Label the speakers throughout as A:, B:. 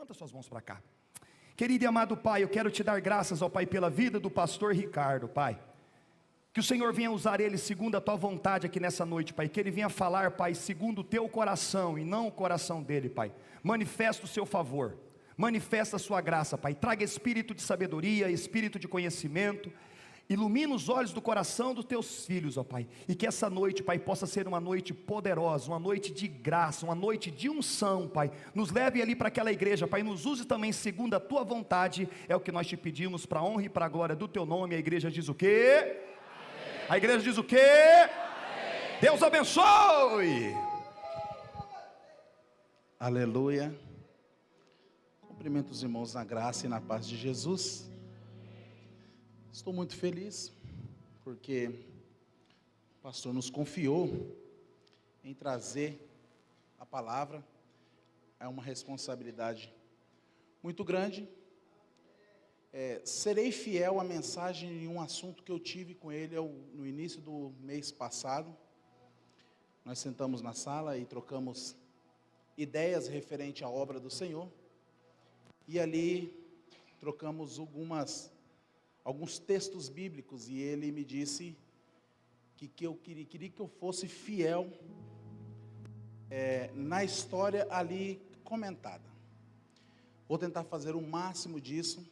A: Levanta suas mãos para cá. Querido e amado Pai, eu quero te dar graças, ó Pai, pela vida do pastor Ricardo, Pai. Que o Senhor venha usar ele segundo a tua vontade aqui nessa noite, Pai. Que ele venha falar, Pai, segundo o teu coração e não o coração dele, Pai. Manifesta o seu favor, manifesta a sua graça, Pai. Traga espírito de sabedoria, espírito de conhecimento. Ilumina os olhos do coração dos teus filhos, ó Pai. E que essa noite, Pai, possa ser uma noite poderosa, uma noite de graça, uma noite de unção, Pai. Nos leve ali para aquela igreja, Pai. Nos use também segundo a tua vontade. É o que nós te pedimos para a honra e para a glória do teu nome. A igreja diz o quê? A igreja diz o quê? Amém. Deus abençoe.
B: Aleluia. Cumprimento os irmãos na graça e na paz de Jesus. Estou muito feliz porque o pastor nos confiou em trazer a palavra. É uma responsabilidade muito grande. Serei fiel à mensagem em um assunto que eu tive com ele no início do mês passado. Nós sentamos na sala e trocamos ideias referente à obra do Senhor. E ali trocamos alguns textos bíblicos. E ele me disse que eu queria que eu fosse fiel na história ali comentada. Vou tentar fazer o máximo disso.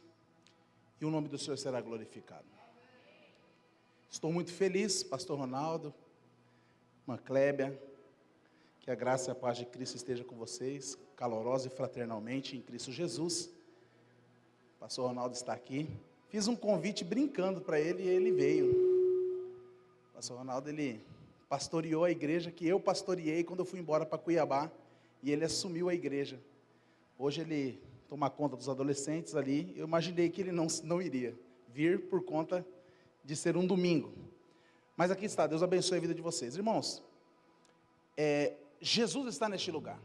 B: E o nome do Senhor será glorificado. Estou muito feliz, pastor Ronaldo, irmã Clébia, que a graça e a paz de Cristo esteja com vocês, calorosa e fraternalmente em Cristo Jesus. Pastor Ronaldo está aqui. Fiz um convite brincando para ele e ele veio. Pastor Ronaldo, ele pastoreou a igreja que eu pastoreei quando eu fui embora para Cuiabá, e ele assumiu a igreja. Hoje ele tomar conta dos adolescentes ali. Eu imaginei que ele não iria vir por conta de ser um domingo. Mas aqui está, Deus abençoe a vida de vocês. Irmãos, Jesus está neste lugar.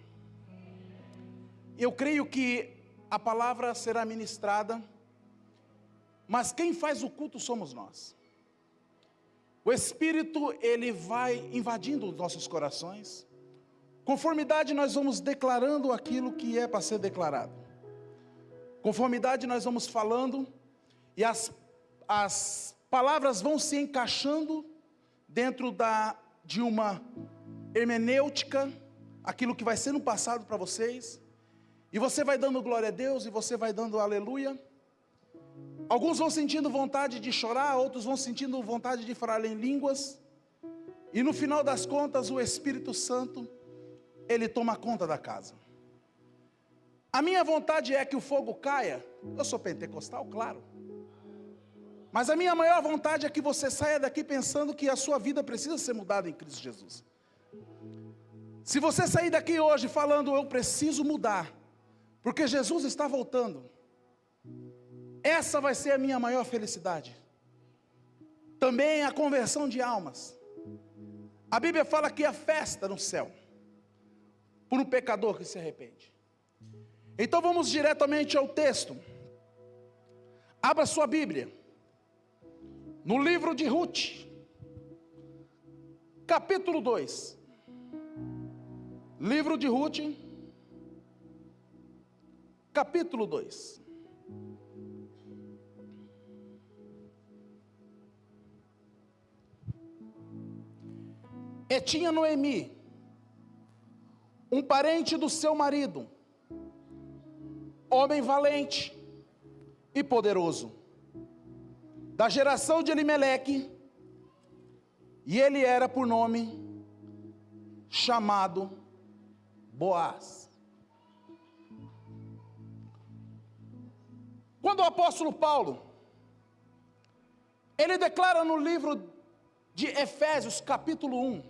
B: Eu creio que a palavra será ministrada, mas quem faz o culto somos nós. O Espírito, ele vai invadindo os nossos corações. Conformidade, nós vamos declarando aquilo que é para ser declarado. Conformidade, nós vamos falando, e as palavras vão se encaixando dentro de uma hermenêutica, aquilo que vai sendo passado para vocês, e você vai dando glória a Deus, e você vai dando aleluia. Alguns vão sentindo vontade de chorar, outros vão sentindo vontade de falar em línguas, e no final das contas, o Espírito Santo, ele toma conta da casa. A minha vontade é que o fogo caia. Eu sou pentecostal, claro. Mas a minha maior vontade é que você saia daqui pensando que a sua vida precisa ser mudada em Cristo Jesus. Se você sair daqui hoje falando, eu preciso mudar, porque Jesus está voltando, essa vai ser a minha maior felicidade. Também a conversão de almas. A Bíblia fala que há festa no céu por um pecador que se arrepende. Então vamos diretamente ao texto. Abra sua Bíblia no livro de Ruth, capítulo 2. Livro de Ruth, capítulo 2. E tinha Noemi, um parente do seu marido, homem valente e poderoso, da geração de Elimeleque, e ele era por nome chamado Boaz. Quando o apóstolo Paulo, ele declara no livro de Efésios, capítulo 1,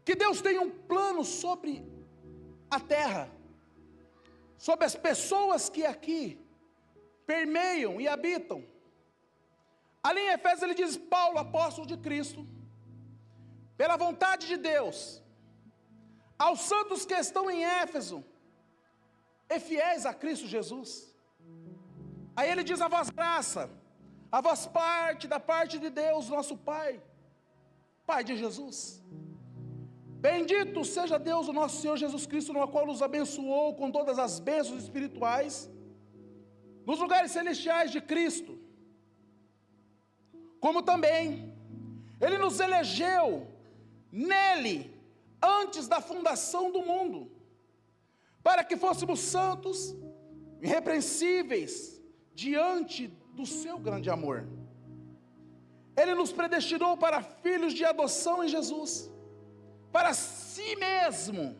B: que Deus tem um plano sobre a terra, sobre as pessoas que aqui permeiam e habitam. Ali em Efésios ele diz: Paulo, apóstolo de Cristo, pela vontade de Deus, aos santos que estão em Éfeso, e fiéis a Cristo Jesus. Aí ele diz: a vós graça, a vós parte da parte de Deus, nosso Pai, Pai de Jesus. Bendito seja Deus, o nosso Senhor Jesus Cristo, no qual nos abençoou com todas as bênçãos espirituais, nos lugares celestiais de Cristo, como também Ele nos elegeu nele, antes da fundação do mundo, para que fôssemos santos, irrepreensíveis, diante do seu grande amor. Ele nos predestinou para filhos de adoção em Jesus, para si mesmo,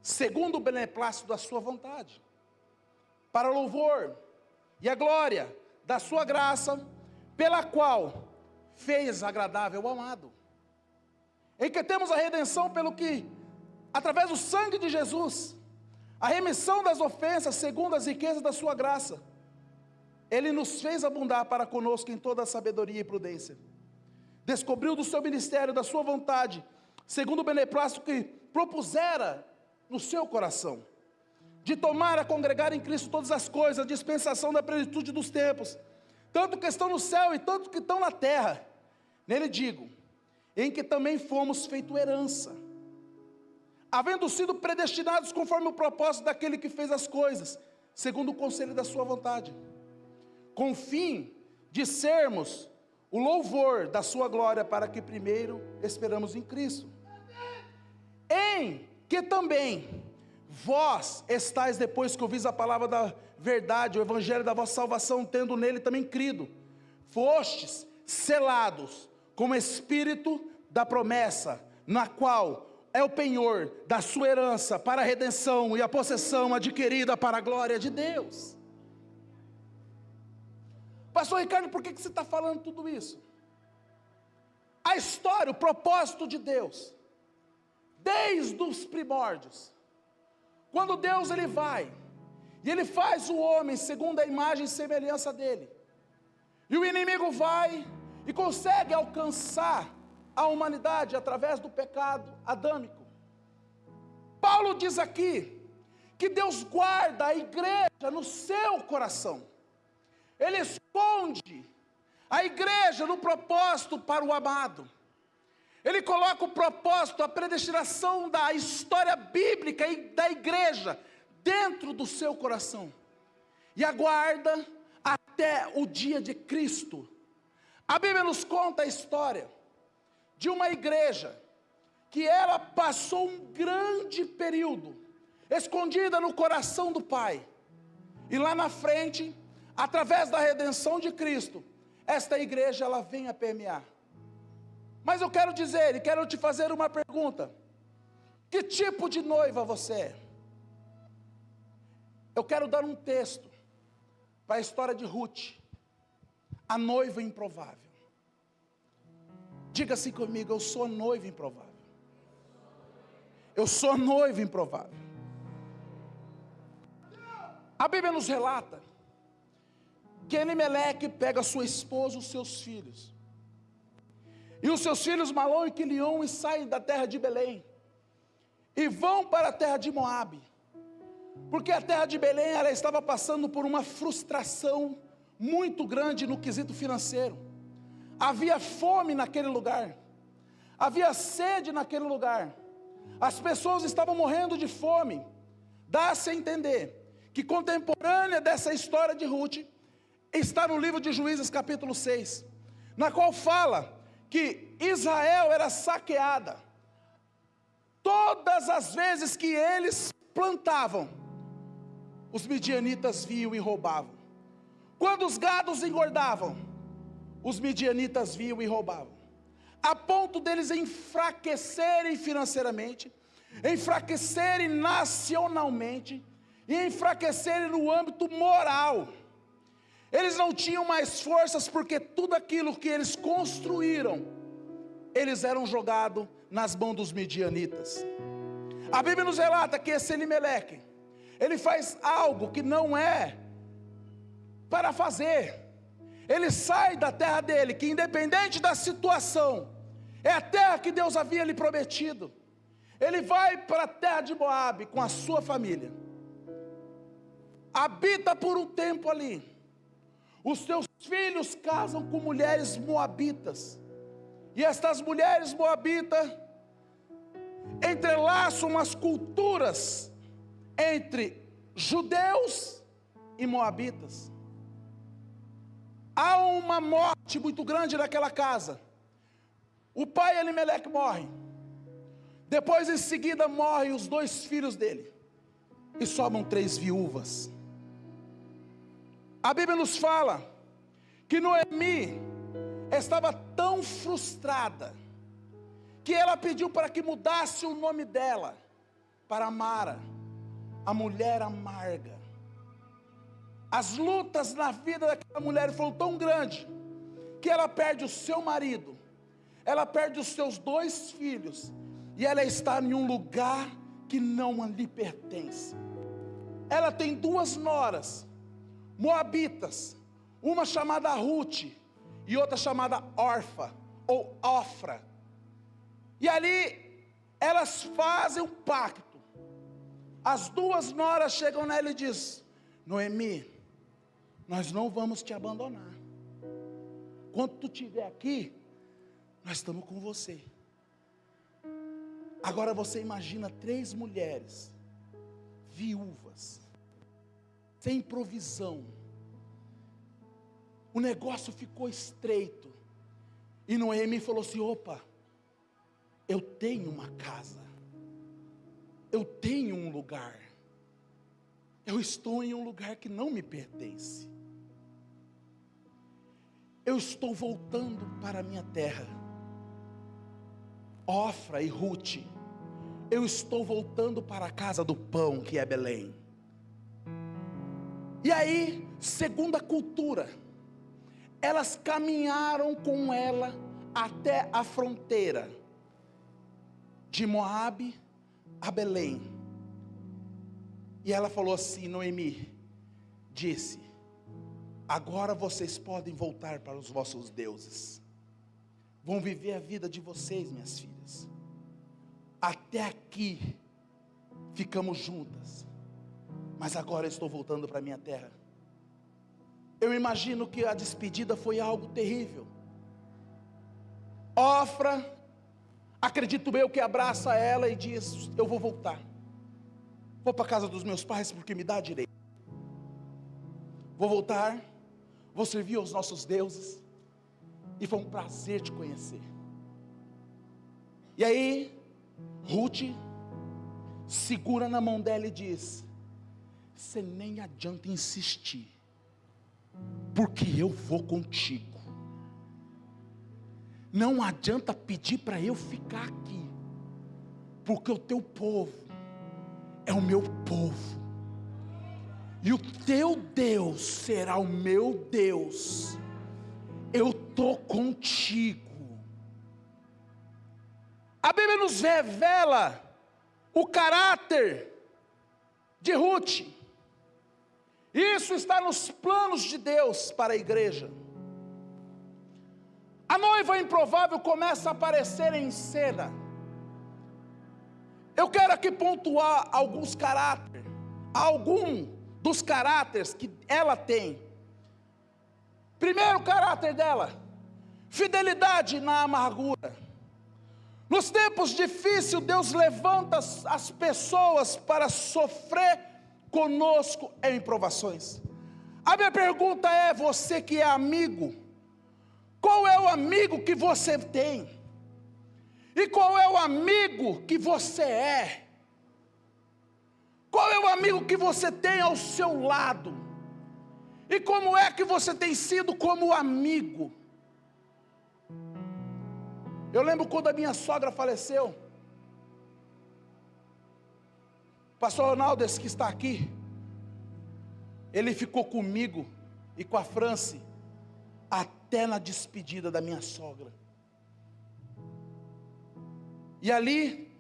B: segundo o beneplácito da sua vontade, para o louvor e a glória da sua graça, pela qual fez agradável ao amado, em que temos a redenção pelo que, através do sangue de Jesus, a remissão das ofensas, segundo as riquezas da sua graça, Ele nos fez abundar para conosco em toda a sabedoria e prudência, descobriu do seu ministério, da sua vontade, segundo o beneplácito que propusera no seu coração, de tomar a congregar em Cristo todas as coisas, a dispensação da plenitude dos tempos, tanto que estão no céu e tanto que estão na terra. Nele digo, em que também fomos feito herança, havendo sido predestinados conforme o propósito daquele que fez as coisas, segundo o conselho da sua vontade, com o fim de sermos o louvor da sua glória, para que primeiro esperamos em Cristo, em que também vós estáis, depois que ouvis a palavra da verdade, o evangelho da vossa salvação, tendo nele também crido, fostes selados com o Espírito da promessa, na qual é o penhor da sua herança, para a redenção e a possessão adquirida para a glória de Deus. Pastor Ricardo, por que você está falando tudo isso? A história, o propósito de Deus, desde os primórdios, quando Deus ele vai, e Ele faz o homem segundo a imagem e semelhança dEle, e o inimigo vai e consegue alcançar a humanidade através do pecado adâmico. Paulo diz aqui, que Deus guarda a igreja no seu coração, Ele esconde a igreja no propósito para o amado, Ele coloca o propósito, a predestinação da história bíblica e da igreja dentro do seu coração, e aguarda até o dia de Cristo. A Bíblia nos conta a história de uma igreja, que ela passou um grande período, escondida no coração do Pai, e lá na frente, através da redenção de Cristo, esta igreja ela vem a permear. Mas eu quero dizer, e quero te fazer uma pergunta: que tipo de noiva você é? Eu quero dar um texto para a história de Ruth, a noiva improvável. Diga assim comigo: eu sou noiva improvável. Eu sou noiva improvável. A Bíblia nos relata que Elimeleque pega sua esposa e os seus filhos, e os seus filhos Malom e Quilion, e saem da terra de Belém, e vão para a terra de Moabe, porque a terra de Belém ela estava passando por uma frustração muito grande no quesito financeiro. Havia fome naquele lugar, havia sede naquele lugar, as pessoas estavam morrendo de fome. Dá-se a entender que contemporânea dessa história de Ruth está no livro de Juízes capítulo 6, na qual fala que Israel era saqueada. Todas as vezes que eles plantavam, os midianitas vinham e roubavam. Quando os gados engordavam, os midianitas vinham e roubavam, a ponto deles enfraquecerem financeiramente, enfraquecerem nacionalmente, e enfraquecerem no âmbito moral. Eles não tinham mais forças, porque tudo aquilo que eles construíram, eles eram jogados nas mãos dos midianitas. A Bíblia nos relata que esse Elimeleque, ele faz algo que não é para fazer. Ele sai da terra dele, que independente da situação, é a terra que Deus havia lhe prometido. Ele vai para a terra de Moabe com a sua família, habita por um tempo ali. Os seus filhos casam com mulheres moabitas, e estas mulheres moabitas entrelaçam as culturas entre judeus e moabitas. Há uma morte muito grande naquela casa. O pai Elimeleque morre. Depois em seguida morrem os 2 filhos dele. E sobram 3 viúvas. A Bíblia nos fala que Noemi estava tão frustrada que ela pediu para que mudasse o nome dela para Mara, a mulher amarga. As lutas na vida daquela mulher foram tão grandes que ela perde o seu marido, ela perde os seus 2 filhos, e ela está em um lugar que não lhe pertence. Ela tem 2 noras, moabitas, uma chamada Ruth e outra chamada Orfa, ou Ofra. E ali elas fazem um pacto. As 2 noras chegam nela e dizem: Noemi, nós não vamos te abandonar. Quando tu estiver aqui, nós estamos com você. Agora você imagina 3 mulheres, viúvas, sem provisão. O negócio ficou estreito. E Noemi falou assim: opa, eu tenho uma casa, eu tenho um lugar, eu estou em um lugar que não me pertence, eu estou voltando para a minha terra. Ofra e Ruth, eu estou voltando para a casa do pão, que é Belém. E aí, segundo a cultura, elas caminharam com ela até a fronteira de Moabe a Belém. E ela falou assim: Noemi disse: agora vocês podem voltar para os vossos deuses, vão viver a vida de vocês, minhas filhas. Até aqui ficamos juntas, mas agora eu estou voltando para a minha terra. Eu imagino que a despedida foi algo terrível. Ofra, acredito eu, que abraça ela e diz: eu vou voltar, vou para a casa dos meus pais porque me dá direito, vou voltar, vou servir aos nossos deuses, e foi um prazer te conhecer. E aí Ruth segura na mão dela e diz: você nem adianta insistir, porque eu vou contigo. Não adianta pedir para eu ficar aqui, porque o teu povo é o meu povo, e o teu Deus será o meu Deus. Eu estou contigo. A Bíblia nos revela o caráter de Ruth. Isso está nos planos de Deus para a igreja. A noiva improvável começa a aparecer em cena. Eu quero aqui pontuar alguns dos caráteres que ela tem. Primeiro caráter dela: fidelidade na amargura. Nos tempos difíceis, Deus levanta as pessoas para sofrer conosco em provações. A minha pergunta é: você que é amigo, qual é o amigo que você tem? E qual é o amigo que você é? Qual é o amigo que você tem ao seu lado? E como é que você tem sido como amigo? Eu lembro quando a minha sogra faleceu. Pastor Ronaldo, esse que está aqui, ele ficou comigo e com a France até na despedida da minha sogra. E ali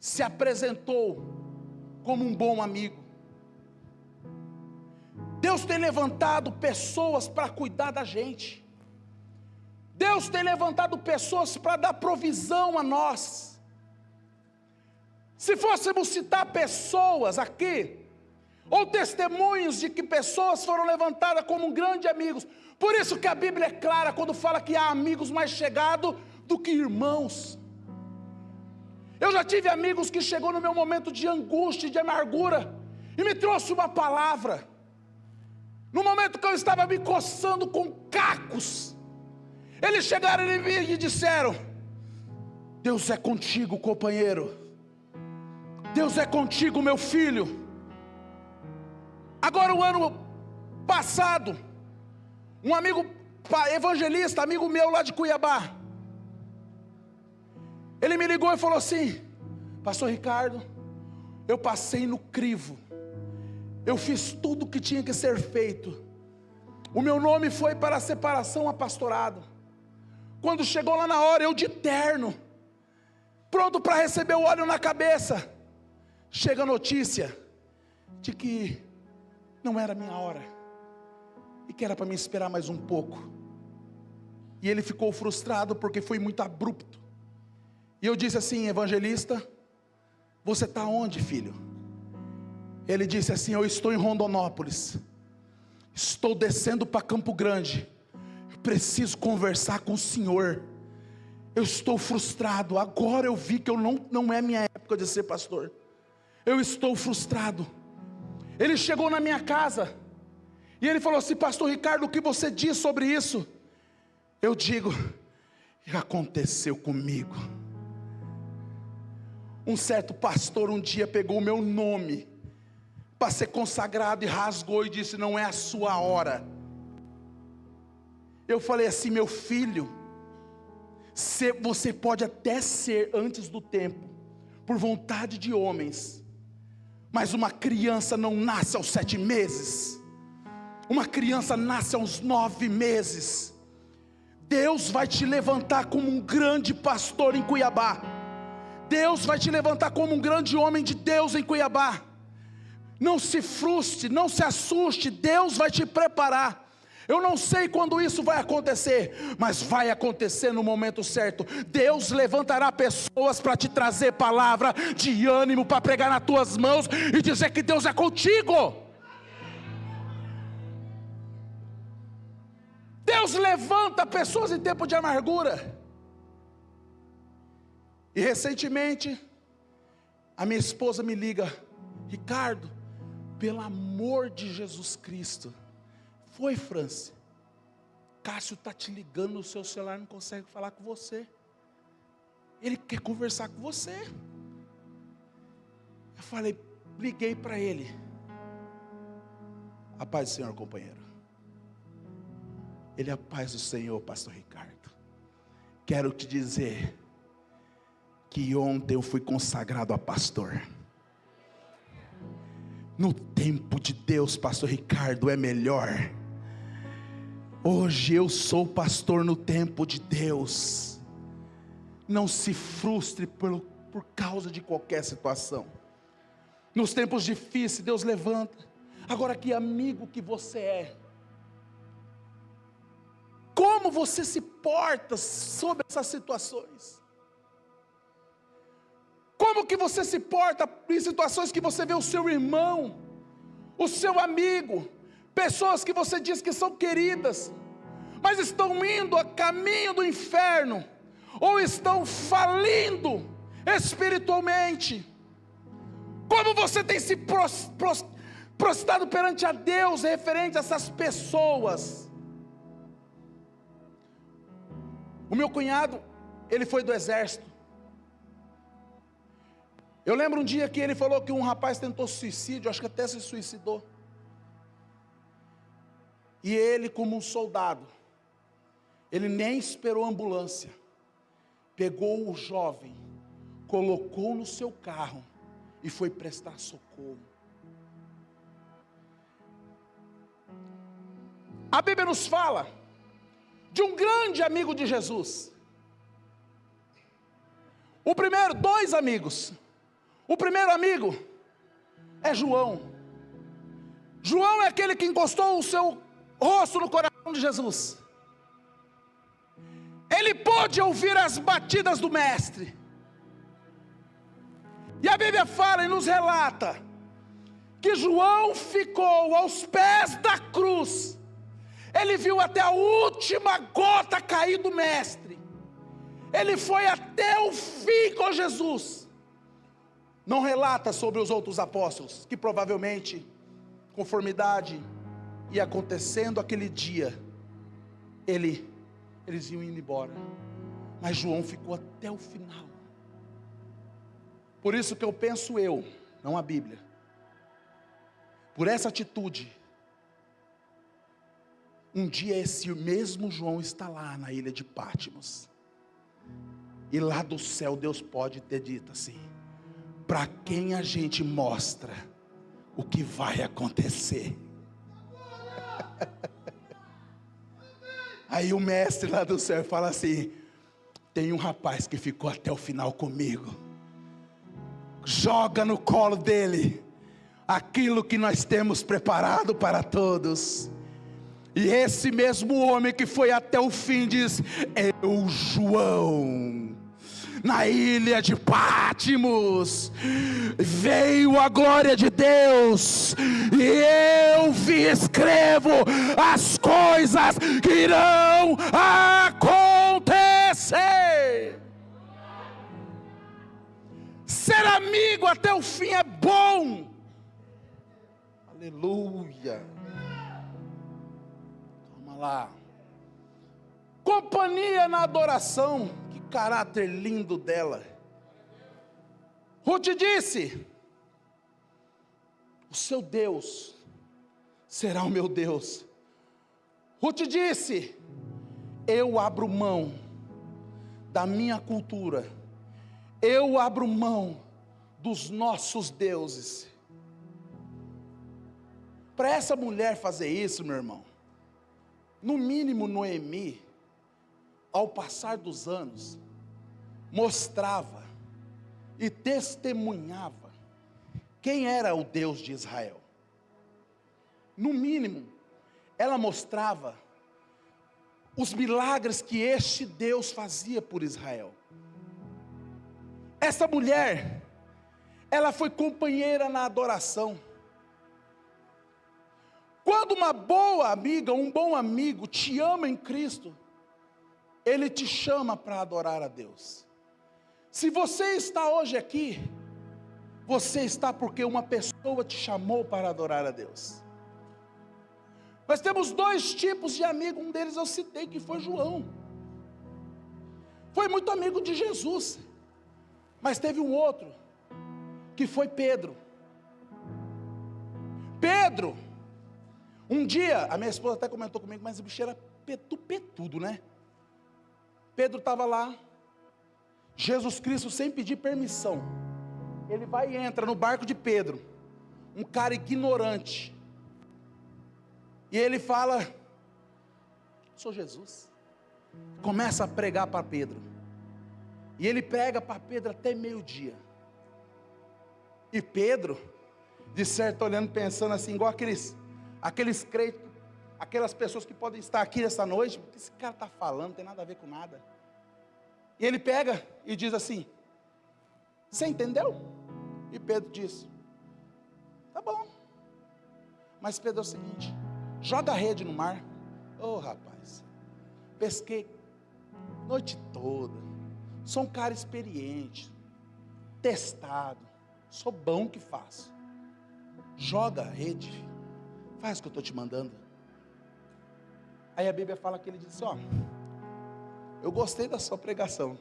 B: se apresentou como um bom amigo. Deus tem levantado pessoas para cuidar da gente. Deus tem levantado pessoas para dar provisão a nós. Se fôssemos citar pessoas aqui, ou testemunhos de que pessoas foram levantadas como grandes amigos. Por isso que a Bíblia é clara quando fala que há amigos mais chegados do que irmãos. Eu já tive amigos que chegou no meu momento de angústia e de amargura e me trouxe uma palavra. No momento que eu estava me coçando com cacos, eles chegaram em mim e disseram: Deus é contigo, companheiro. Deus é contigo, meu filho. Agora, o ano passado, um amigo evangelista, amigo meu lá de Cuiabá, ele me ligou e falou assim: Pastor Ricardo, eu passei no crivo, eu fiz tudo o que tinha que ser feito, o meu nome foi para a separação a pastorado. Quando chegou lá na hora, eu de terno, pronto para receber o óleo na cabeça, chega a notícia de que não era a minha hora, e que era para me esperar mais um pouco. E ele ficou frustrado porque foi muito abrupto. E eu disse assim: evangelista, você está onde, filho? Ele disse assim: eu estou em Rondonópolis, estou descendo para Campo Grande, eu preciso conversar com o senhor, eu estou frustrado, agora eu vi que não é minha época de ser pastor, eu estou frustrado. Ele chegou na minha casa, e ele falou assim: Pastor Ricardo, o que você diz sobre isso? Eu digo: aconteceu comigo. Um certo pastor um dia pegou o meu nome para ser consagrado e rasgou e disse: não é a sua hora. Eu falei assim: meu filho, você pode até ser antes do tempo, por vontade de homens, mas uma criança não nasce aos 7 meses, uma criança nasce aos 9 meses. Deus vai te levantar como um grande pastor em Cuiabá, Deus vai te levantar como um grande homem de Deus em Cuiabá. Não se frustre, não se assuste, Deus vai te preparar. Eu não sei quando isso vai acontecer, mas vai acontecer no momento certo. Deus levantará pessoas para te trazer palavra de ânimo, para pregar nas tuas mãos e dizer que Deus é contigo. Deus levanta pessoas em tempo de amargura. E recentemente, a minha esposa me liga: Ricardo, pelo amor de Jesus Cristo. Foi, Franci, Cássio está te ligando no seu celular, não consegue falar com você, ele quer conversar com você. Eu falei, liguei para ele: a paz do Senhor, companheiro. Ele: a paz do Senhor, pastor Ricardo. Quero te dizer que ontem eu fui consagrado a pastor. No tempo de Deus, pastor Ricardo, é melhor. Hoje eu sou pastor no tempo de Deus. Não se frustre por causa de qualquer situação. Nos tempos difíceis, Deus levanta. Agora, que amigo que você é, como você se porta sobre essas situações? Como que você se porta em situações que você vê o seu irmão, o seu amigo, pessoas que você diz que são queridas, mas estão indo a caminho do inferno, ou estão falindo espiritualmente? Como você tem se prostrado perante a Deus referente a essas pessoas? O meu cunhado, ele foi do exército. Eu lembro um dia que ele falou que um rapaz tentou suicídio, acho que até se suicidou. E ele, como um soldado, ele nem esperou a ambulância, pegou o jovem, colocou no seu carro e foi prestar socorro. A Bíblia nos fala de um grande amigo de Jesus. Dois amigos. O primeiro amigo é João. João é aquele que encostou o seu rosto no coração de Jesus. Ele pôde ouvir as batidas do mestre. E a Bíblia fala e nos relata que João ficou aos pés da cruz. Ele viu até a última gota cair do mestre. Ele foi até o fim com Jesus. não relata sobre os outros apóstolos, que provavelmente, conformidade ia acontecendo aquele dia, eles iam indo embora, mas João ficou até o final. Por isso que eu penso, não a Bíblia, por essa atitude, um dia esse mesmo João está lá na ilha de Patmos, e lá do céu Deus pode ter dito assim: para quem a gente mostra o que vai acontecer? Aí o mestre lá do céu fala assim: tem um rapaz que ficou até o final comigo, joga no colo dele aquilo que nós temos preparado para todos. E esse mesmo homem que foi até o fim diz: eu, João, na ilha de Patmos, veio a glória de Deus, e eu escrevo as coisas que irão acontecer. Ser amigo até o fim é bom. Aleluia. Vamos lá. Companhia na adoração. Que caráter lindo dela. Ruth disse: o seu Deus será o meu Deus. Ruth disse: eu abro mão da minha cultura, eu abro mão dos nossos deuses. Para essa mulher fazer isso, meu irmão, no mínimo Noemi, ao passar dos anos, mostrava e testemunhava quem era o Deus de Israel. No mínimo, ela mostrava os milagres que este Deus fazia por Israel. Essa mulher, ela foi companheira na adoração. Quando uma boa amiga, um bom amigo te ama em Cristo, ele te chama para adorar a Deus. Se você está hoje aqui, você está porque uma pessoa te chamou para adorar a Deus. Nós temos dois tipos de amigo, um deles eu citei, que foi João. Foi muito amigo de Jesus. Mas teve um outro, que foi Pedro. Pedro, um dia, a minha esposa até comentou comigo, mas o bicho era petudo, né? Pedro estava lá, Jesus Cristo, sem pedir permissão, ele vai e entra no barco de Pedro, um cara ignorante, e ele fala: sou Jesus. Começa a pregar para Pedro, e ele prega para Pedro até meio-dia, e Pedro, de certo, olhando, pensando assim, igual aqueles crentes, aquelas pessoas que podem estar aqui essa noite: o que esse cara está falando, não tem nada a ver com nada. E ele pega e diz assim: você entendeu? E Pedro diz: tá bom. Mas Pedro é o seguinte: joga a rede no mar. Ô rapaz, pesquei noite toda, sou um cara experiente, testado, sou bom que faço. Joga a rede, faz o que eu estou te mandando. Aí a Bíblia fala que ele disse: ó, eu gostei da sua pregação,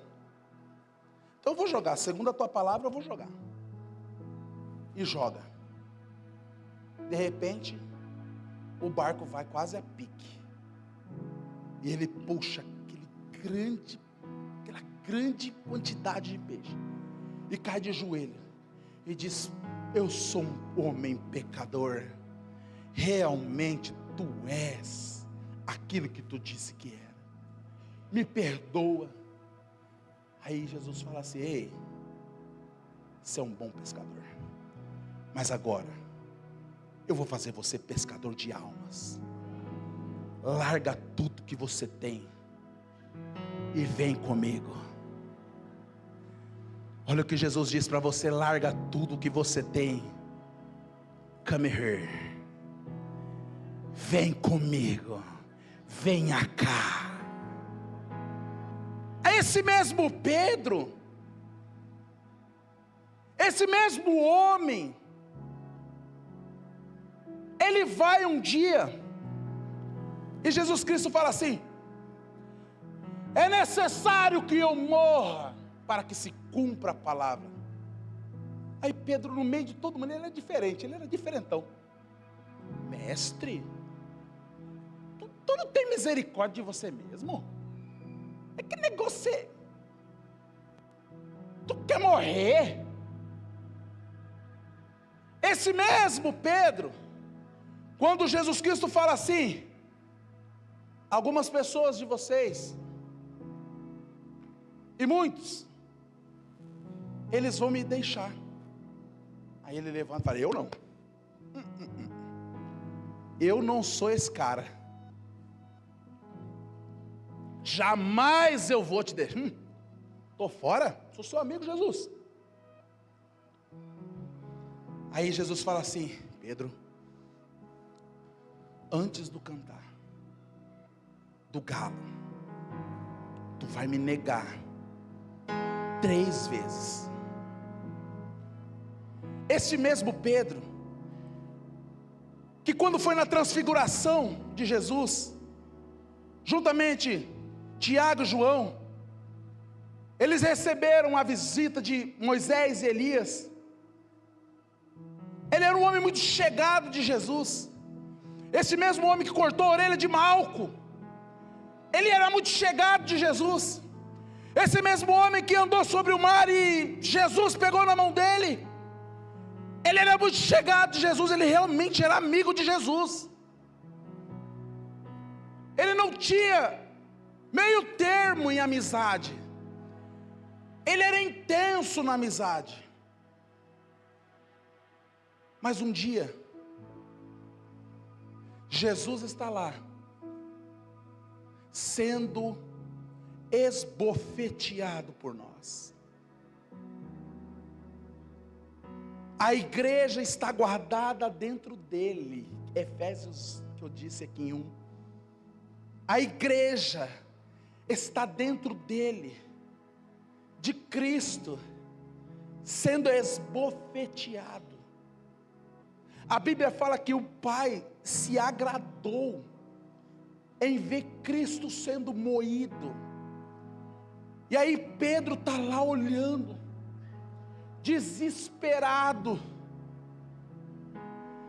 B: então eu vou jogar, segundo a tua palavra eu vou jogar. E joga. De repente, o barco vai quase a pique, e ele puxa aquela grande quantidade de peixe, e cai de joelho, e diz: eu sou um homem pecador, realmente tu és aquilo que tu disse que era, me perdoa. Aí Jesus fala assim: ei, você é um bom pescador, mas agora eu vou fazer você pescador de almas. Larga tudo que você tem e vem comigo. Olha o que Jesus diz para você: larga tudo que você tem, come here, vem comigo, venha cá. Esse mesmo Pedro, Esse mesmo homem, ele vai um dia, e Jesus Cristo fala assim: é necessário que eu morra, para que se cumpra a palavra. Aí Pedro, no meio de todo mundo, ele é diferente, ele era diferentão. Mestre, tu não tem misericórdia de você mesmo? É que negócio é... Tu quer morrer? Esse mesmo Pedro, quando Jesus Cristo fala assim: algumas pessoas de vocês, e muitos, eles vão me deixar. Aí ele levanta e fala: eu não. Eu não sou esse cara. Jamais eu vou te deixar. Estou fora, sou seu amigo Jesus. Aí Jesus fala assim: Pedro, antes do cantar do galo, tu vai me negar 3 vezes. Esse mesmo Pedro, que quando foi na transfiguração de Jesus, juntamente Tiago e João, eles receberam a visita de Moisés e Elias. Ele era um homem muito chegado de Jesus. Esse mesmo homem que cortou a orelha de Malco, ele era muito chegado de Jesus. Esse mesmo homem que andou sobre o mar e Jesus pegou na mão dele, ele era muito chegado de Jesus. Ele realmente era amigo de Jesus. Ele não tinha meio termo em amizade. Ele era intenso na amizade. Mas um dia, Jesus está lá, sendo esbofeteado por nós. A igreja está guardada dentro dele. Efésios, que eu disse aqui em 1. A igreja está dentro dele, de Cristo, sendo esbofeteado. A Bíblia fala que o Pai se agradou em ver Cristo sendo moído. E aí Pedro está lá olhando, desesperado.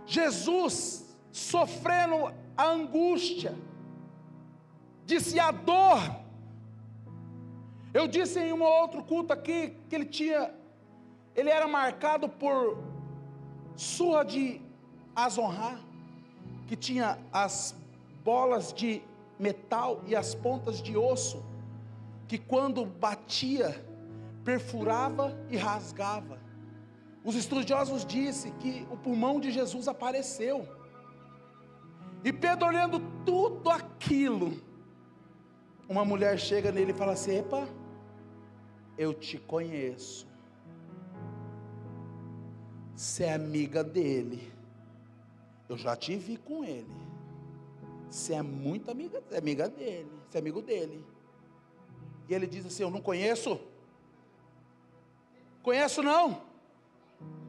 B: Jesus sofrendo a angústia, disse a dor. Eu disse em um outro culto aqui que ele era marcado por surra de Azonra, que tinha as bolas de metal e as pontas de osso, que quando batia, perfurava e rasgava. Os estudiosos dizem que o pulmão de Jesus apareceu. E Pedro, olhando tudo aquilo, uma mulher chega nele e fala assim: epa, eu te conheço, você é amiga dele, eu já te vi com ele, você é muito amiga dele, você é amigo dele. E ele diz assim: eu não conheço não.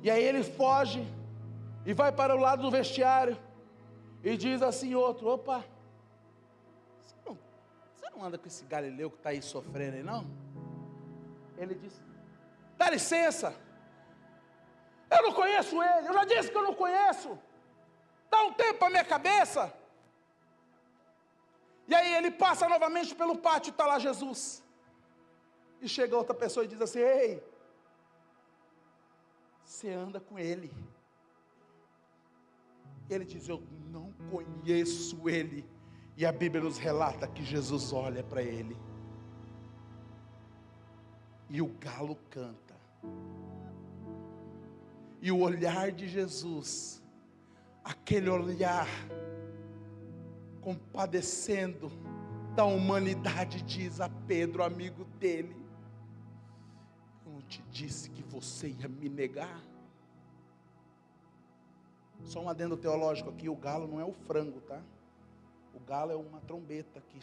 B: E aí ele foge e vai para o lado do vestiário e diz assim outro: opa, você não anda com esse Galileu que está aí sofrendo aí não? Ele diz: dá licença, eu não conheço ele, eu já disse que eu não conheço, dá um tempo para minha cabeça. E aí ele passa novamente pelo pátio e está lá Jesus. E chega outra pessoa e diz assim: ei, você anda com ele? E ele diz: eu não conheço ele. E a Bíblia nos relata que Jesus olha para ele, e o galo canta. E o olhar de Jesus, aquele olhar compadecendo da humanidade, diz a Pedro, amigo dele: eu não te disse que você ia me negar? Só um adendo teológico aqui: o galo não é o frango, tá? O galo é uma trombeta que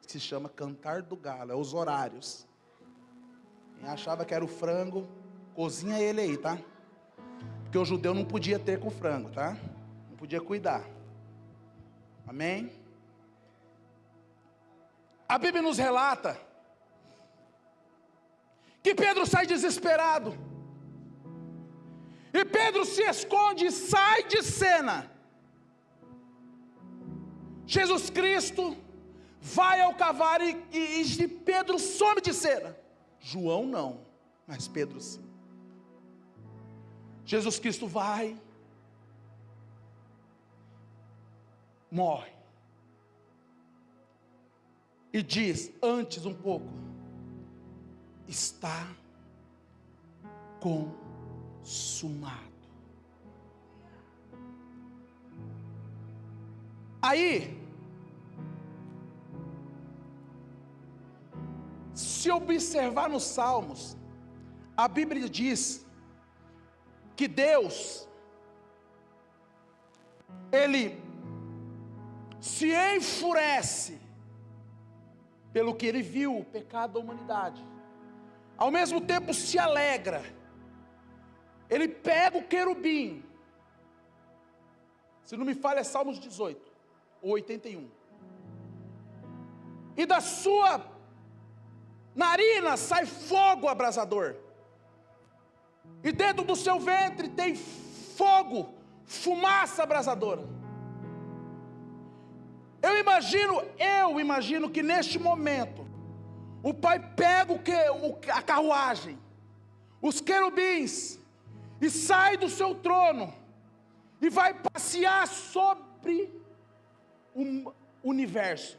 B: se chama cantar do galo, é os horários. Quem achava que era o frango, Cozinha ele aí, tá? Porque o judeu não podia ter com frango, tá? Não podia cuidar. Amém? A Bíblia nos relata que Pedro sai desesperado. E Pedro se esconde e sai de cena. Jesus Cristo vai ao cavalo e Pedro some de cena. João não, mas Pedro sim. Jesus Cristo vai, morre. E diz, antes um pouco, está consumado. Aí, se observar nos Salmos, a Bíblia diz que Deus, Ele se enfurece pelo que Ele viu, o pecado da humanidade, ao mesmo tempo se alegra. Ele pega o querubim, se não me falha é Salmos 18, ou 81, e da sua narina sai fogo abrasador, e dentro do seu ventre tem fogo, fumaça abrasadora. Eu imagino que neste momento, o Pai pega a carruagem, os querubins, e sai do seu trono, e vai passear sobre o universo.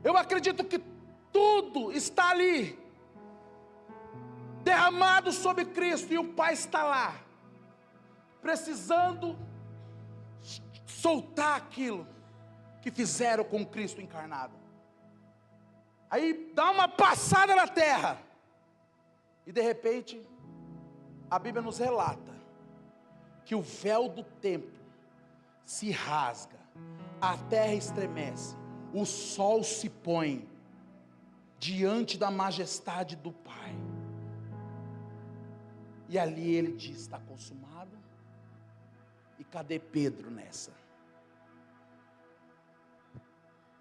B: Eu acredito que tudo está ali, derramado sobre Cristo, e o Pai está lá, precisando soltar aquilo que fizeram com Cristo encarnado. Aí dá uma passada na terra, e de repente, a Bíblia nos relata, que o véu do templo se rasga, a terra estremece, o sol se põe, diante da majestade do Pai, e ali ele diz, está consumado. E cadê Pedro nessa?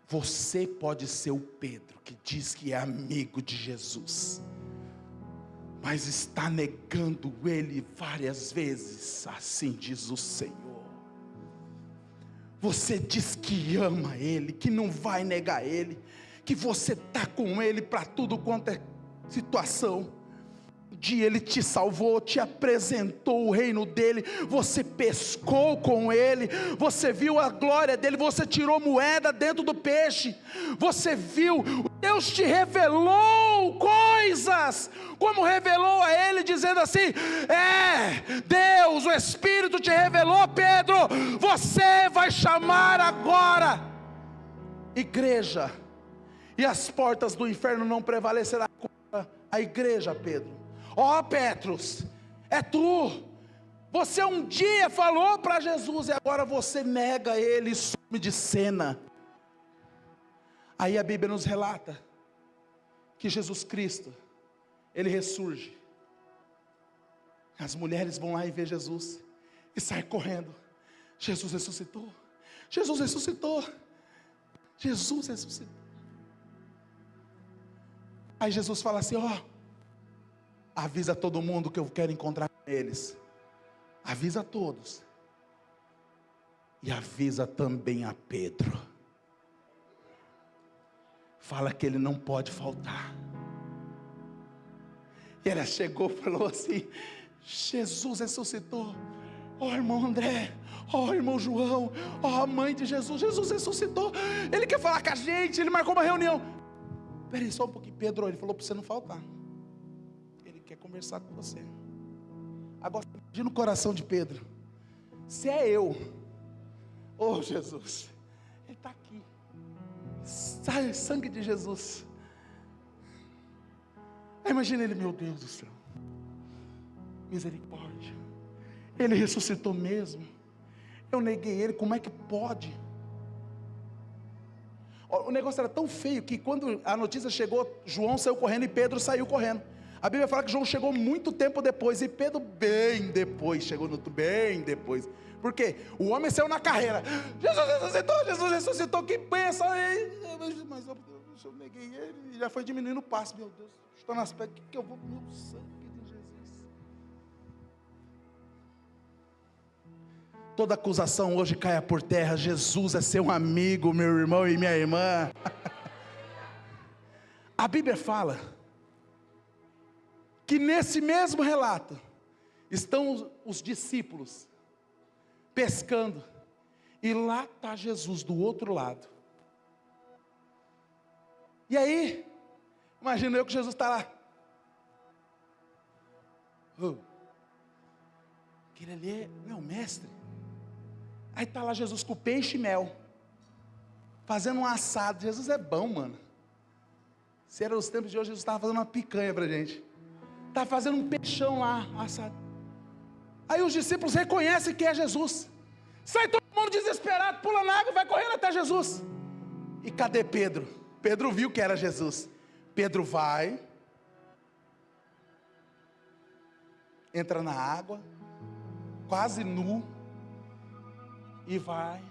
B: Você pode ser o Pedro, que diz que é amigo de Jesus, mas está negando ele várias vezes, assim diz o Senhor. Você diz que ama ele, que não vai negar ele, que você está com ele para tudo quanto é situação. Um dia ele te salvou, te apresentou o reino dele, você pescou com ele, você viu a glória dele, você tirou moeda dentro do peixe, você viu, Deus te revelou coisas, como revelou a ele, dizendo assim, Deus, o Espírito te revelou, Pedro, você vai chamar agora, igreja, e as portas do inferno não prevalecerão contra a igreja, Pedro. Ó Petros, é tu, você um dia falou para Jesus, e agora você nega ele e some de cena. Aí a Bíblia nos relata, que Jesus Cristo, ele ressurge, as mulheres vão lá e vê Jesus, e saem correndo, Jesus ressuscitou, Jesus ressuscitou, Jesus ressuscitou. Aí Jesus fala assim, avisa todo mundo que eu quero encontrar com eles, avisa a todos, e avisa também a Pedro, fala que ele não pode faltar. E ela chegou e falou assim, Jesus ressuscitou, irmão André, irmão João, a mãe de Jesus, Jesus ressuscitou, ele quer falar com a gente, ele marcou uma reunião. Espera aí só um pouquinho, Pedro, ele falou para você não faltar, ele quer conversar com você. Agora imagina o coração de Pedro, se é eu, Jesus, ele está aqui, sai sangue de Jesus. Aí imagina ele, meu Deus do céu, misericórdia, ele ressuscitou mesmo, eu neguei ele, como é que pode? O negócio era tão feio que quando a notícia chegou, João saiu correndo e Pedro saiu correndo. A Bíblia fala que João chegou muito tempo depois, e Pedro bem depois, chegou bem depois. Por quê? O homem saiu na carreira, Jesus ressuscitou, que pensa aí? Mas eu neguei ele, já foi diminuindo o passo, meu Deus, estou nas pedras, o que eu vou, meu sangue de Jesus. Toda acusação hoje caia por terra. Jesus é seu amigo, meu irmão e minha irmã. A Bíblia fala que nesse mesmo relato estão os discípulos pescando, e lá está Jesus do outro lado. E aí, imagina eu que Jesus está lá. Aquele ali é meu mestre. Aí está lá Jesus com peixe e mel, fazendo um assado. Jesus é bom, mano. Se era os tempos de hoje, Jesus estava fazendo uma picanha para a gente. Estava fazendo um peixão lá, assado. Aí os discípulos reconhecem que é Jesus. Sai todo mundo desesperado, pula na água e vai correndo até Jesus. E cadê Pedro? Pedro viu que era Jesus. Pedro vai, entra na água, quase nu, e vai,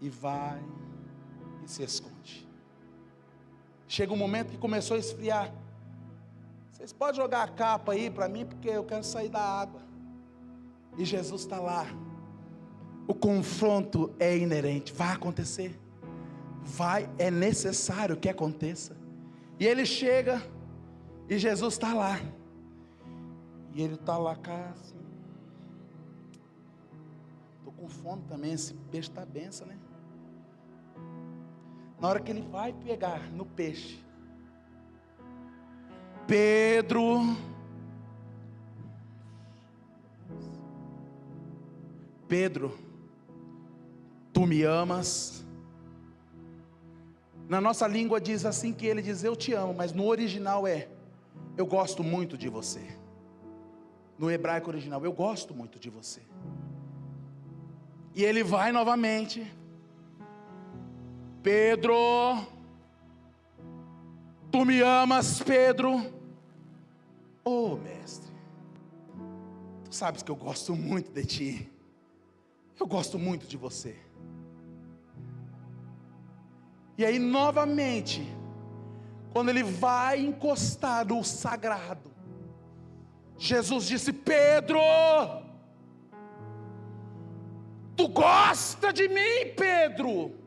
B: e se esconde. Chega um momento que começou a esfriar. Vocês podem jogar a capa aí para mim, porque eu quero sair da água. E Jesus está lá. O confronto é inerente, vai acontecer. É necessário que aconteça. E ele chega, e Jesus está lá. E ele está lá, cara, assim. Estou com fome também, esse peixe está benção, né? Na hora que ele vai pegar no peixe, Pedro, tu me amas? Na nossa língua diz assim, que ele diz eu te amo, mas no original é eu gosto muito de você. No hebraico original, eu gosto muito de você. E ele vai novamente. Pedro, tu me amas, Pedro? Oh, mestre, tu sabes que eu gosto muito de ti. Eu gosto muito de você. E aí novamente, quando ele vai encostar no sagrado, Jesus disse: Pedro, tu gosta de mim, Pedro?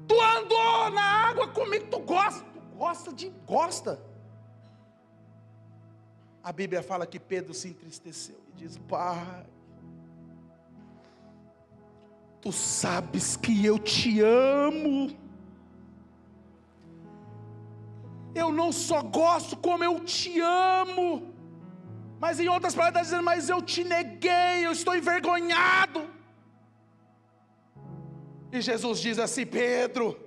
B: Tu andou na água comigo, tu gosta. A Bíblia fala que Pedro se entristeceu e diz: Pai, tu sabes que eu te amo. Eu não só gosto, como eu te amo. Mas em outras palavras, está dizendo: mas eu te neguei, eu estou envergonhado. E Jesus diz assim: Pedro,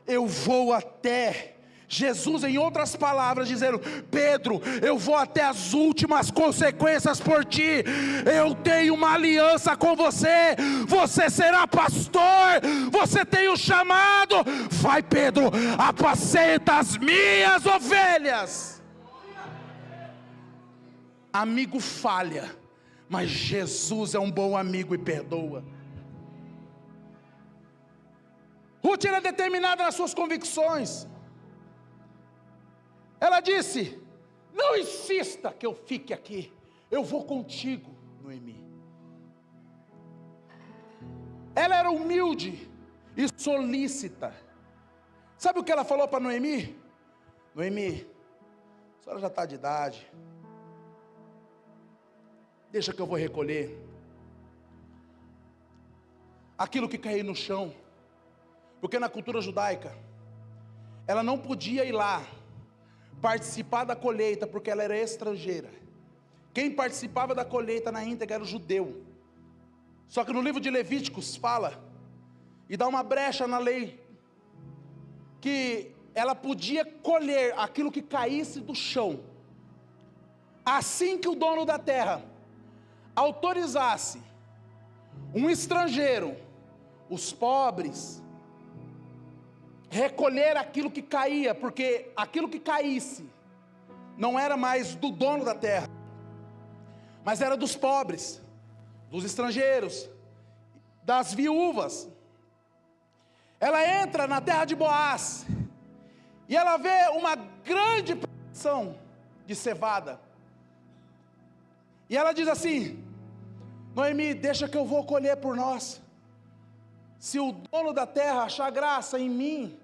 B: eu vou até. Jesus, em outras palavras, dizendo: Pedro, eu vou até as últimas consequências por ti. Eu tenho uma aliança com você. Você será pastor. Você tem o chamado. Vai, Pedro, apacenta as minhas ovelhas. Amigo falha, mas Jesus é um bom amigo e perdoa. Ruth era determinada nas suas convicções. Ela disse: não insista que eu fique aqui, eu vou contigo, Noemi. Ela era humilde e solícita. Sabe o que ela falou para Noemi? Noemi, a senhora já está de idade, deixa que eu vou recolher aquilo que caiu no chão. Porque na cultura judaica, ela não podia ir lá participar da colheita, porque ela era estrangeira. Quem participava da colheita na íntegra era o judeu. Só que no livro de Levíticos fala, e dá uma brecha na lei, que ela podia colher aquilo que caísse do chão, assim que o dono da terra autorizasse um estrangeiro, os pobres, recolher aquilo que caía, porque aquilo que caísse não era mais do dono da terra, mas era dos pobres, dos estrangeiros, das viúvas. Ela entra na terra de Boaz, e ela vê uma grande plantação de cevada, e ela diz assim: Noemi, deixa que eu vou colher por nós. Se o dono da terra achar graça em mim,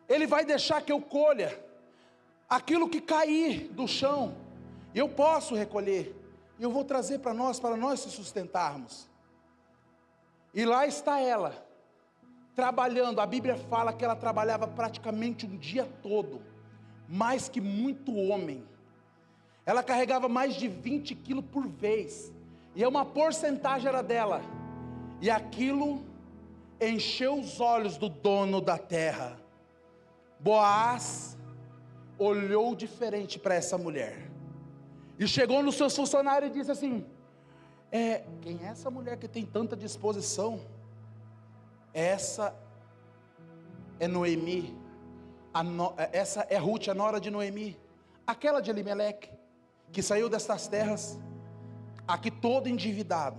B: ele vai deixar que eu colha aquilo que cair do chão, e eu posso recolher, e eu vou trazer para nós se sustentarmos. E lá está ela, trabalhando. A Bíblia fala que ela trabalhava praticamente um dia todo, mais que muito homem. Ela carregava mais de 20 quilos por vez, e uma porcentagem era dela, e aquilo encheu os olhos do dono da terra. Boaz olhou diferente para essa mulher, e chegou nos seus funcionários e disse assim: quem é essa mulher que tem tanta disposição? Essa é Noemi, essa é Ruth, a nora de Noemi, aquela de Elimeleque, que saiu destas terras, aqui todo endividado,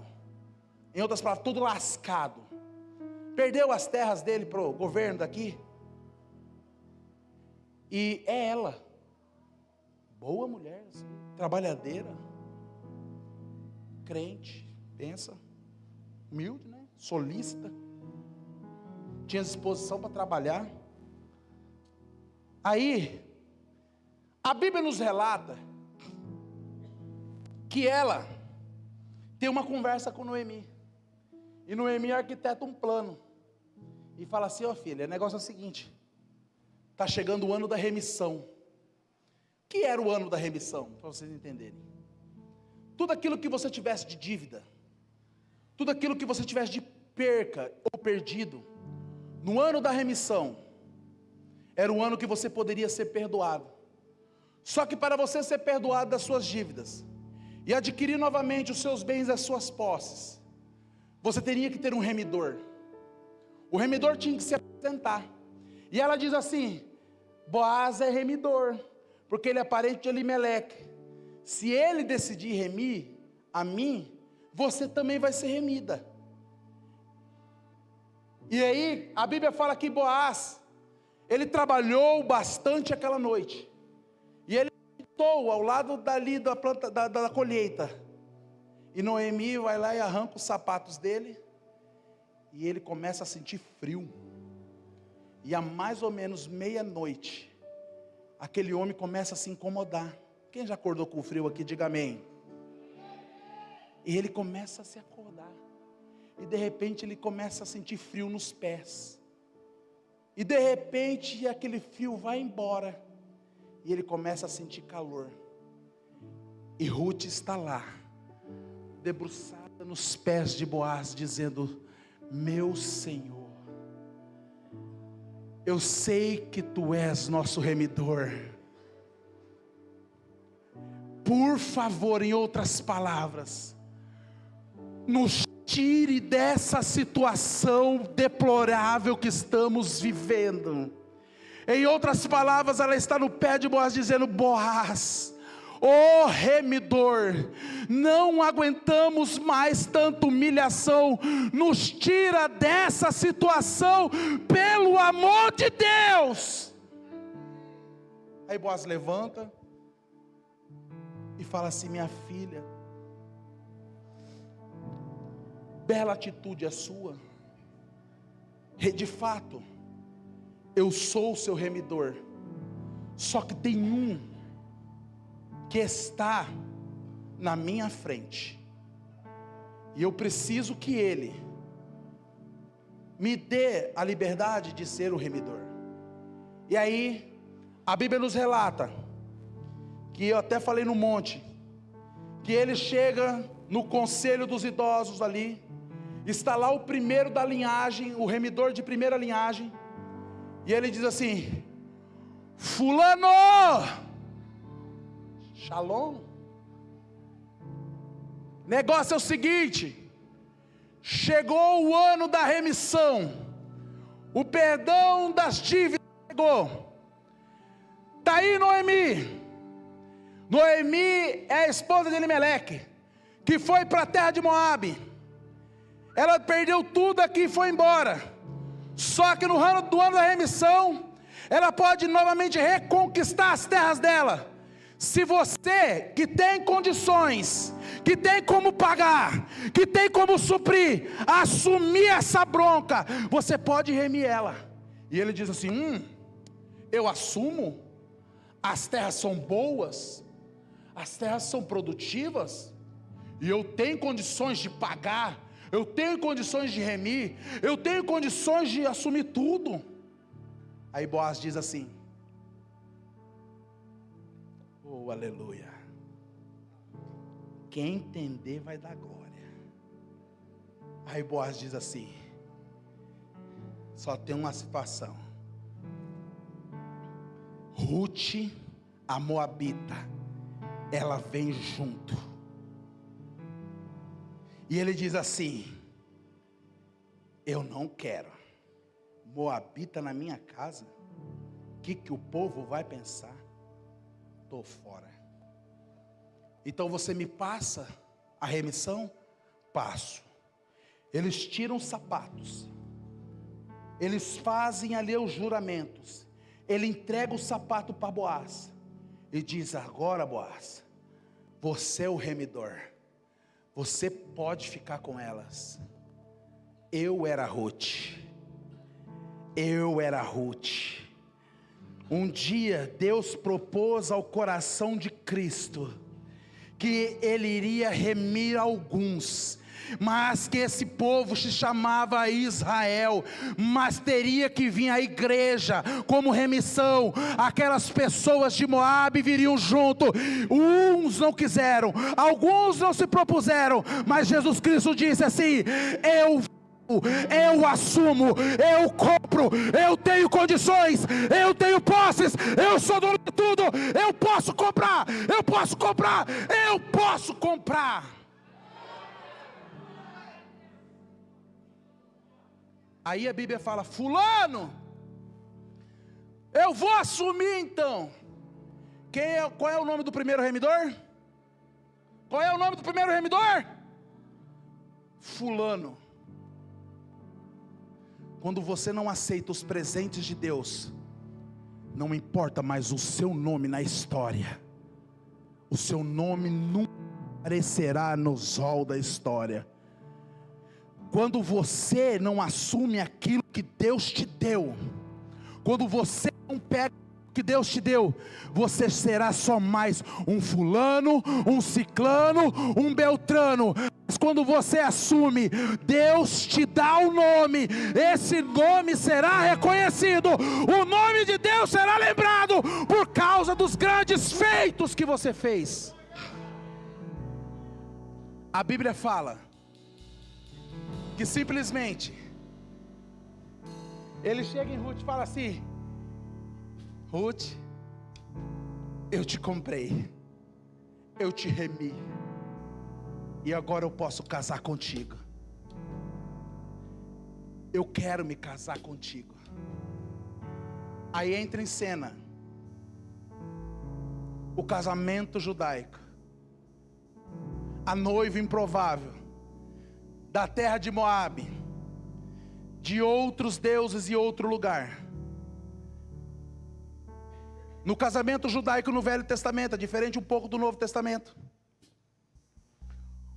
B: em outras palavras, todo lascado, perdeu as terras dele para o governo daqui, e é ela, boa mulher, assim, trabalhadeira, crente, pensa, humilde, né? Solícita, tinha disposição para trabalhar. Aí, a Bíblia nos relata que ela tem uma conversa com Noemi, e Noemi arquiteta um plano, e fala assim: ó filha, o negócio é o seguinte, está chegando o ano da remissão. O que era o ano da remissão? Para vocês entenderem, tudo aquilo que você tivesse de dívida, tudo aquilo que você tivesse de perca ou perdido, no ano da remissão, era o ano que você poderia ser perdoado. Só que para você ser perdoado das suas dívidas, e adquirir novamente os seus bens e as suas posses, você teria que ter um remidor. O remidor tinha que se apresentar, e ela diz assim: Boaz é remidor, porque ele é parente de Elimeleque. Se ele decidir remir a mim, você também vai ser remida. E aí, a Bíblia fala que Boaz, ele trabalhou bastante aquela noite, e ele estou ao lado dali da planta, da colheita, e Noemi vai lá e arranca os sapatos dele, e ele começa a sentir frio, e a mais ou menos meia-noite, aquele homem começa a se incomodar. Quem já acordou com frio aqui, diga amém. E ele começa a se acordar, e de repente ele começa a sentir frio nos pés, e de repente aquele frio vai embora, e ele começa a sentir calor, e Ruth está lá, debruçada nos pés de Boaz, dizendo: meu Senhor, eu sei que Tu és nosso remidor, por favor, em outras palavras, nos tire dessa situação deplorável que estamos vivendo. Em outras palavras, ela está no pé de Boaz dizendo: Boaz, ó remidor, não aguentamos mais tanta humilhação, nos tira dessa situação, pelo amor de Deus. Aí Boaz levanta e fala assim: minha filha, bela atitude a sua, de fato, eu sou o seu remidor, só que tem um que está na minha frente, e eu preciso que ele me dê a liberdade de ser o remidor. E aí, a Bíblia nos relata, que eu até falei no monte, que ele chega no conselho dos idosos ali, está lá o primeiro da linhagem, o remidor de primeira linhagem, e ele diz assim: fulano, shalom, negócio é o seguinte, chegou o ano da remissão, O perdão das dívidas chegou. Está aí Noemi. Noemi é a esposa de Elimeleque, que foi para a terra de Moabe. Ela perdeu tudo aqui e foi embora. Só que no ano do ano da remissão, ela pode novamente reconquistar as terras dela. Se você que tem condições, que tem como pagar, que tem como suprir, assumir essa bronca, você pode remir ela. E ele diz assim: eu assumo. As terras são boas, as terras são produtivas, e eu tenho condições de pagar, eu tenho condições de remir, eu tenho condições de assumir tudo. Aí Boaz diz assim: oh, aleluia, quem entender vai dar glória. Aí Boaz diz assim: só tem uma situação. Ruth, a moabita, ela vem junto. E ele diz assim: eu não quero moabita na minha casa. O que o povo vai pensar? Estou fora. Então você me passa a remissão? Passo. Eles tiram os sapatos, eles fazem ali os juramentos. Ele entrega o sapato para Boaz e diz: agora, Boaz, você é o remidor, você pode ficar com elas. Eu era Ruth. Um dia Deus propôs ao coração de Cristo que Ele iria remir alguns, mas que esse povo se chamava Israel, mas teria que vir a igreja como remissão. Aquelas pessoas de Moabe viriam junto. Uns não quiseram, alguns não se propuseram, mas Jesus Cristo disse assim: eu assumo, eu compro, eu tenho condições, eu tenho posses, eu sou dono de tudo, eu posso comprar. Aí a Bíblia fala: fulano, eu vou assumir então. Qual é o nome do primeiro remidor? Fulano. Quando você não aceita os presentes de Deus, não importa mais o seu nome na história, o seu nome nunca aparecerá no hall da história. Quando você não assume aquilo que Deus te deu, quando você não pega o que Deus te deu, você será só mais um fulano, um ciclano, um beltrano. Mas quando você assume, Deus te dá o nome, esse nome será reconhecido, o nome de Deus será lembrado por causa dos grandes feitos que você fez. A Bíblia fala que simplesmente ele chega em Ruth e fala assim: Ruth, eu te comprei, eu te remi, e agora eu posso casar contigo. Eu quero me casar contigo. Aí entra em cena o casamento judaico, a noiva improvável da terra de Moabe, de outros deuses e outro lugar. No casamento judaico no Velho Testamento, é diferente um pouco do Novo Testamento.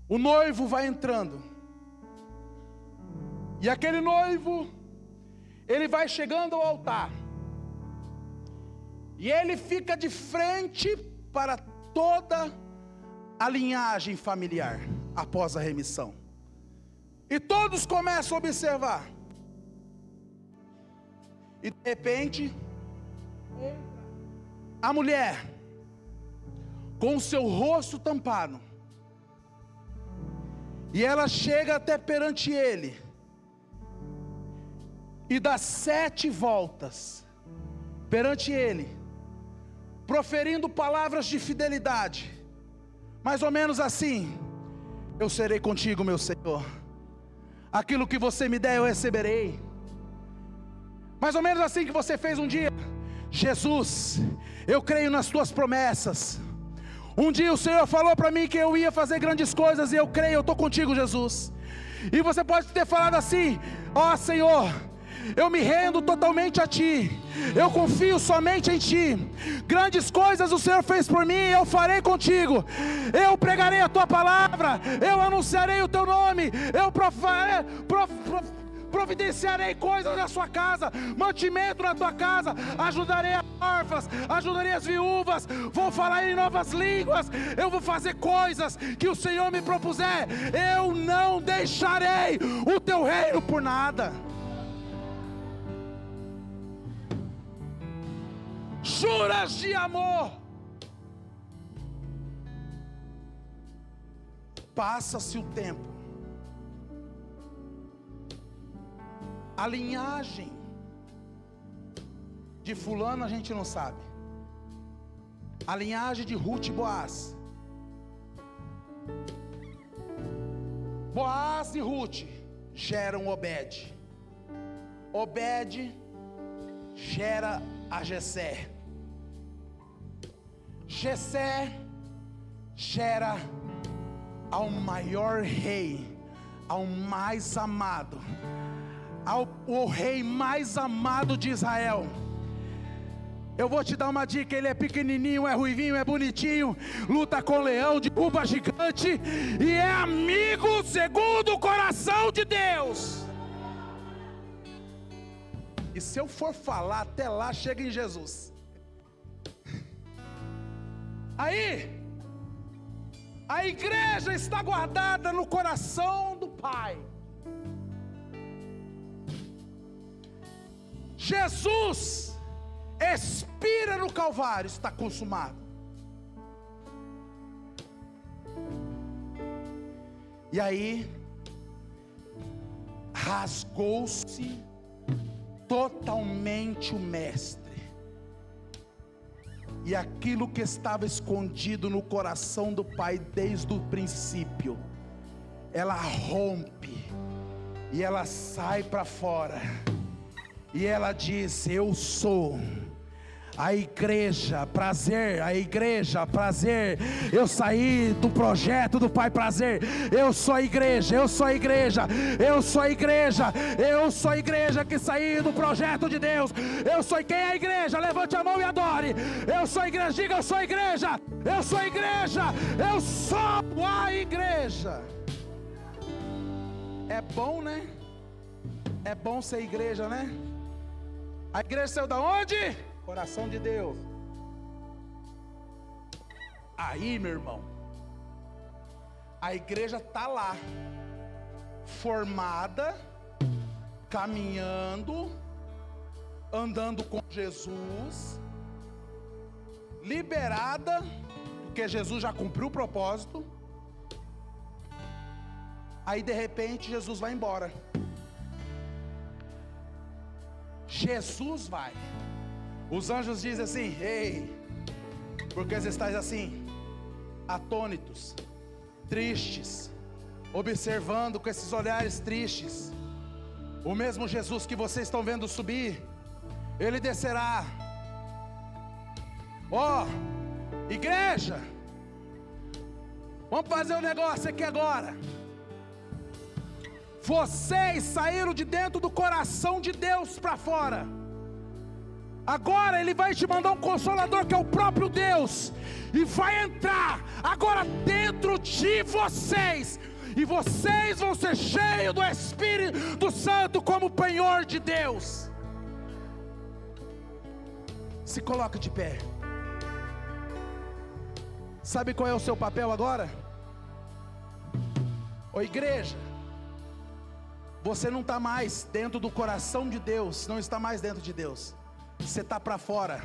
B: O noivo vai entrando, e aquele noivo, ele vai chegando ao altar, e ele fica de frente para toda a linhagem familiar, após a remissão. E todos começam a observar. E de repente, a mulher, com o seu rosto tampado, e ela chega até perante ele, e dá 7 voltas perante ele, proferindo palavras de fidelidade, mais ou menos assim: eu serei contigo, meu Senhor, aquilo que você me der eu receberei, Mais ou menos assim que você fez um dia: Jesus, eu creio nas tuas promessas. Um dia o Senhor falou para mim que eu ia fazer grandes coisas, e eu creio, eu estou contigo, Jesus. E você pode ter falado assim: ó Senhor, eu me rendo totalmente a Ti, eu confio somente em Ti. Grandes coisas o Senhor fez por mim, eu farei contigo. Eu pregarei a Tua palavra, eu anunciarei o Teu nome, eu providenciarei coisas na sua casa, mantimento na tua casa, ajudarei as órfãs, ajudarei as viúvas, vou falar em novas línguas, eu vou fazer coisas que o Senhor me propuser. Eu não deixarei o teu reino por nada. Juras de amor. Passa-se o tempo, a linhagem de fulano a gente não sabe, a linhagem de Ruth e Boaz. Boaz e Ruth geram Obed, Obed gera a Jessé, Jessé gera ao maior rei, ao mais amado, o rei mais amado de Israel. Eu vou te dar uma dica: ele é pequenininho, é ruivinho, é bonitinho, luta com leão, derruba gigante e é amigo segundo o coração de Deus. E se eu for falar até lá, chega em Jesus. Aí, a igreja está guardada no coração do Pai. Jesus expira no Calvário, está consumado. E aí, rasgou-se totalmente o mestre, e aquilo que estava escondido no coração do Pai desde o princípio, ela rompe, e ela sai para fora, e ela diz: eu sou a igreja prazer, a igreja prazer. Eu saí do projeto do Pai prazer. Eu sou a igreja, eu sou a igreja, eu sou a igreja, eu sou a igreja que saí do projeto de Deus. Eu sou. Quem é a igreja? Levante a mão e adore. Eu sou a igreja, diga: eu sou a igreja, eu sou a igreja, eu sou a igreja. É bom, né? É bom ser igreja, né? A igreja saiu da onde? Coração de Deus. Aí, meu irmão, a igreja está lá, formada, caminhando, andando com Jesus, liberada, porque Jesus já cumpriu o propósito. Aí de repente Jesus vai embora. Jesus vai. Os anjos dizem assim: ei, porque vocês estáis assim, atônitos, tristes, observando com esses olhares tristes? O mesmo Jesus que vocês estão vendo subir, ele descerá. Ó, igreja, vamos fazer um negócio aqui agora. Vocês saíram de dentro do coração de Deus para fora. Agora Ele vai te mandar um Consolador, que é o próprio Deus, e vai entrar agora dentro de vocês, e vocês vão ser cheios do Espírito Santo como penhor de Deus. Se coloca de pé. Sabe qual é o seu papel agora? Ô igreja, você não está mais dentro do coração de Deus, não está mais dentro de Deus. Você está para fora.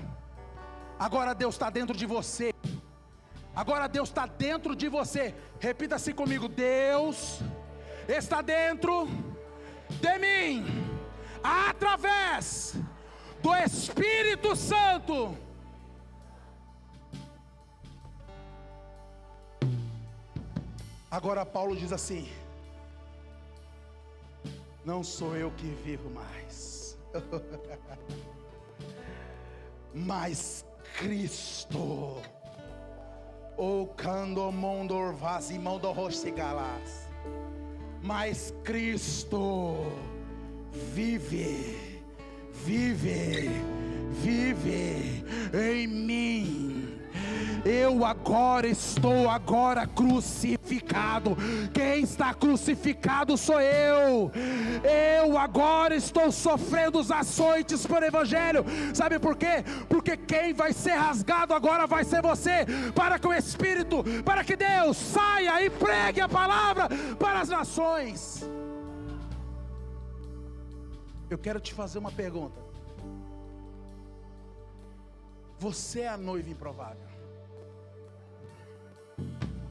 B: Agora Deus está dentro de você. Agora Deus está dentro de você. Repita assim comigo: Deus está dentro de mim, através do Espírito Santo. Agora Paulo diz assim: não sou eu que vivo mais, Mas Cristo, o candomondor vazimão do roxigalas, mas Cristo vive em mim. Eu agora estou crucificado. Quem está crucificado sou eu. Eu agora estou sofrendo os açoites pelo Evangelho. Sabe por quê? Porque quem vai ser rasgado agora vai ser você, para que o Espírito, para que Deus saia e pregue a palavra para as nações. Eu quero te fazer uma pergunta. Você é a noiva improvável.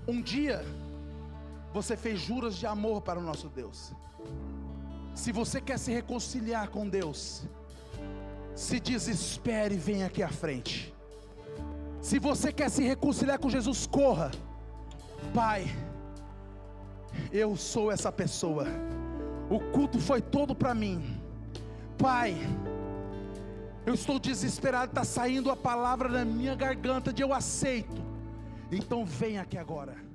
B: Um dia você fez juras de amor para o nosso Deus. Se você quer se reconciliar com Deus, se desespere e venha aqui à frente. Se você quer se reconciliar com Jesus, corra. Pai, eu sou essa pessoa. O culto foi todo para mim. Pai, eu estou desesperado, está saindo a palavra na minha garganta de eu aceito. Então vem aqui agora.